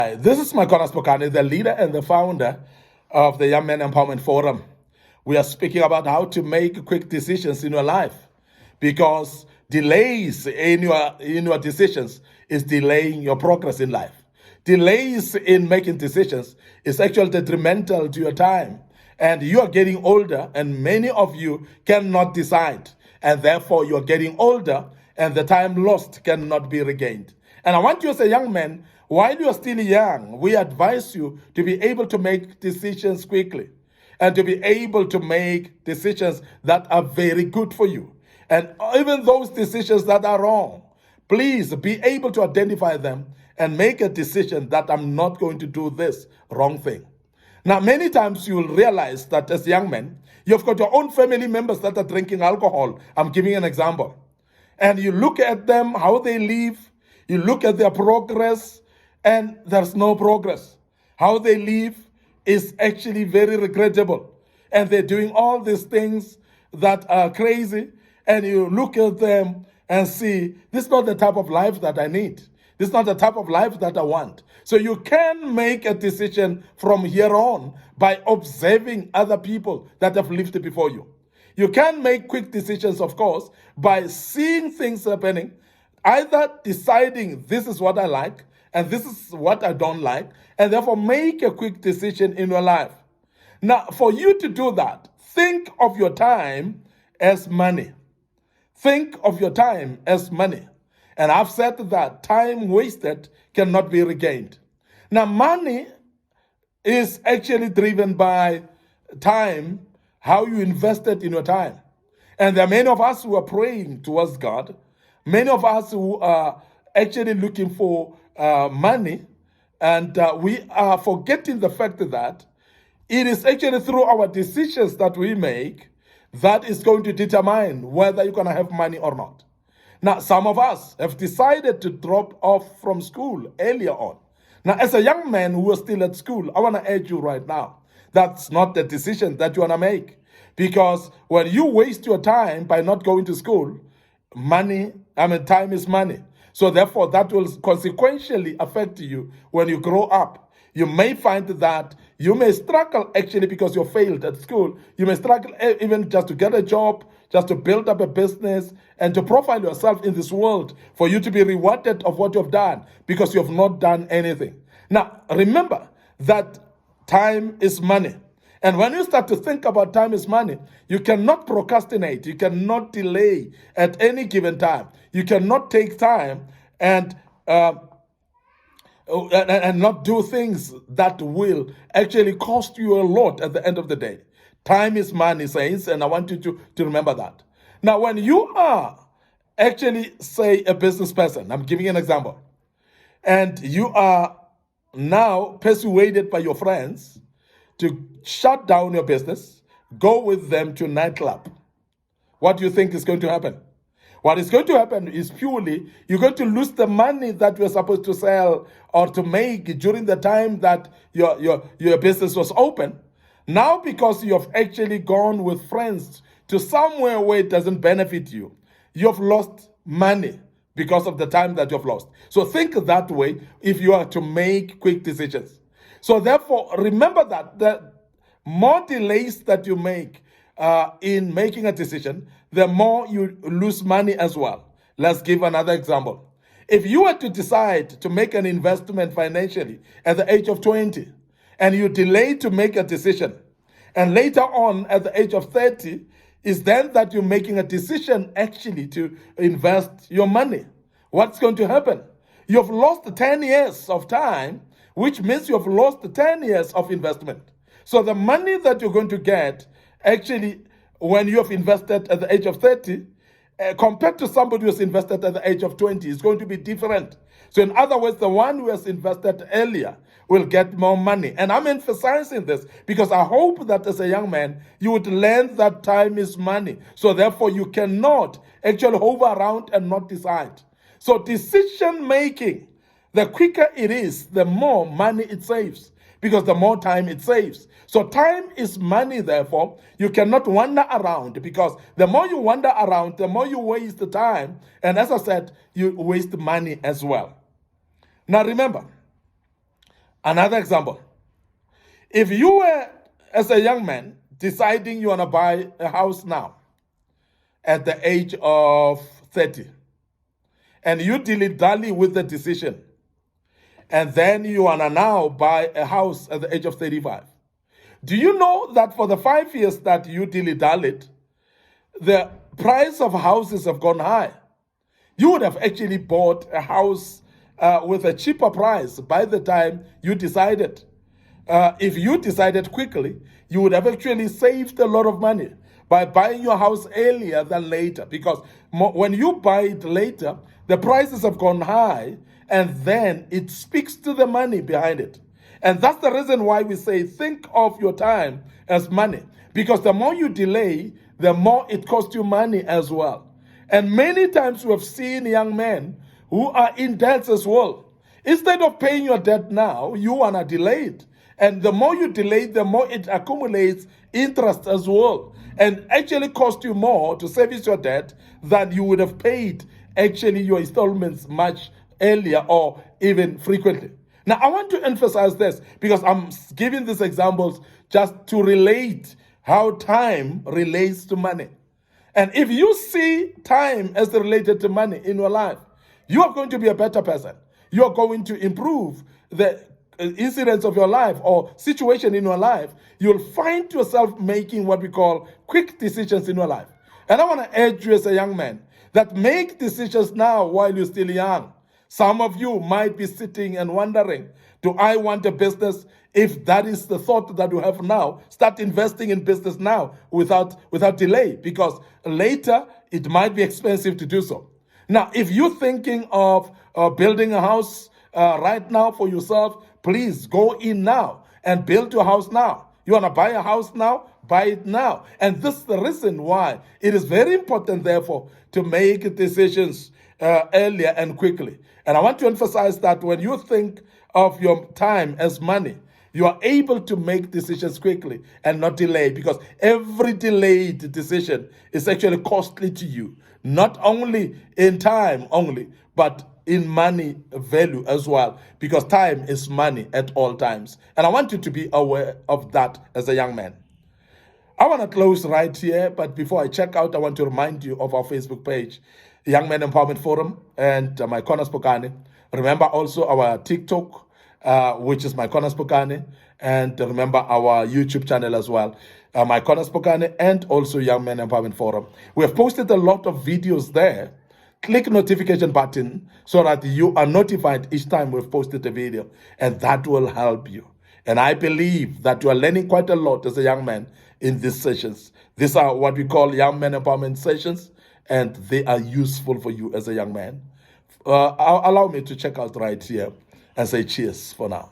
Hi, this is Micornus Phokane, the leader and the founder of the Young Men Empowerment Forum. We are speaking about how to make quick decisions in your life, because delays in your decisions is delaying your progress in life. Delays in making decisions is actually detrimental to your time. And you are getting older, and many of you cannot decide. And therefore, you're getting older, and the time lost cannot be regained. And I want you, as a young man, while you are still young, we advise you to be able to make decisions quickly and to be able to make decisions that are very good for you. And even those decisions that are wrong, please be able to identify them and make a decision that I'm not going to do this wrong thing. Now, many times you'll realize that as young men, you've got your own family members that are drinking alcohol. I'm giving an example. And you look at them, how they live, you look at their progress, and there's no progress. How they live is actually very regrettable. And they're doing all these things that are crazy, and you look at them and see, this is not the type of life that I need. This is not the type of life that I want. So you can make a decision from here on by observing other people that have lived before you. You can make quick decisions, of course, by seeing things happening, either deciding this is what I like and this is what I don't like, and therefore make a quick decision in your life. Now, for you to do that, think of your time as money. Think of your time as money. And I've said that time wasted cannot be regained. Now, money is actually driven by time, how you invested in your time. And there are many of us who are praying towards God, many of us who are actually looking for money, and we are forgetting the fact that it is actually through our decisions that we make that is going to determine whether you're going to have money or not. Now, some of us have decided to drop off from school earlier on. Now, as a young man who is still at school, I want to urge you right now, that's not the decision that you want to make. Because when you waste your time by not going to school, time is money. So therefore, that will consequentially affect you when you grow up. You may find that you may struggle actually because you failed at school. You may struggle even just to get a job, just to build up a business, and to profile yourself in this world for you to be rewarded of what you've done because you have not done anything. Now, remember that time is money. And when you start to think about time is money, you cannot procrastinate. You cannot delay at any given time. You cannot take time and not do things that will actually cost you a lot at the end of the day. Time is money, saints, and I want you to remember that. Now, when you are actually, say, a business person, I'm giving an example, and you are now persuaded by your friends to shut down your business, go with them to a nightclub. What do you think is going to happen? What is going to happen is purely you're going to lose the money that you were supposed to sell or to make during the time that your business was open. Now, because you have actually gone with friends to somewhere where it doesn't benefit you, you've lost money because of the time that you've lost. So think that way if you are to make quick decisions. So therefore, remember that the more delays that you make in making a decision, the more you lose money as well. Let's give another example. If you were to decide to make an investment financially at the age of 20, and you delay to make a decision, and later on at the age of 30, is then that you're making a decision actually to invest your money. What's going to happen? You've lost 10 years of time, which means you've lost 10 years of investment. So the money that you're going to get actually when you have invested at the age of 30, compared to somebody who has invested at the age of 20, is going to be different. So in other words, the one who has invested earlier will get more money. And I'm emphasizing this because I hope that as a young man, you would learn that time is money. So therefore, you cannot actually hover around and not decide. So decision making, the quicker it is, the more money it saves, because the more time it saves. So time is money, therefore. You cannot wander around, because the more you wander around, the more you waste the time. And as I said, you waste money as well. Now remember, Another example. If you were, as a young man, deciding you want to buy a house now at the age of 30, and you dilly-dally with the decision, and then you want to now buy a house at the age of 35, do you know that for the 5 years that you dilly-dallied, the price of houses have gone high? You would have actually bought a house with a cheaper price by the time you decided. If you decided quickly, you would have actually saved a lot of money by buying your house earlier than later, because when you buy it later, the prices have gone high, and then it speaks to the money behind it. And that's the reason why we say think of your time as money, because the more you delay, the more it costs you money as well. And many times we have seen young men who are in debts as well. Instead of paying your debt now, you want to delay it. And the more you delay, the more it accumulates interest as well, and actually cost you more to service your debt than you would have paid actually your installments much earlier or even frequently. Now, I want to emphasize this because I'm giving these examples just to relate how time relates to money. And if you see time as related to money in your life, you are going to be a better person. You are going to improve the incidents of your life or situation in your life. You'll find yourself making what we call quick decisions in your life. And I want to urge you as a young man that make decisions now while you're still young. Some of you might be sitting and wondering, do I want a business? If that is the thought that you have now, start investing in business now without delay, because later it might be expensive to do so. Now, if you're thinking of building a house right now for yourself, please go in now and build your house now. You want to buy a house now? Buy it now. And this is the reason why it is very important, therefore, to make decisions earlier and quickly. And I want to emphasize that when you think of your time as money, you are able to make decisions quickly and not delay, because every delayed decision is actually costly to you, not only in time only, but in money value as well, because time is money at all times. And I want you to be aware of that as a young man. I want to close right here, but before I check out, I want to remind you of our Facebook page, Young Men Empowerment Forum, and Micornus Phokane. Remember also our TikTok, which is Micornus Phokane, and remember our YouTube channel as well, Micornus Phokane, and also Young Men Empowerment Forum. We have posted a lot of videos there. Click notification button so that you are notified each time we've posted a video, and that will help you. And I believe that you are learning quite a lot as a young man in these sessions. These are what we call Young Men Empowerment sessions, and they are useful for you as a young man. Allow me to check out right here and say cheers for now.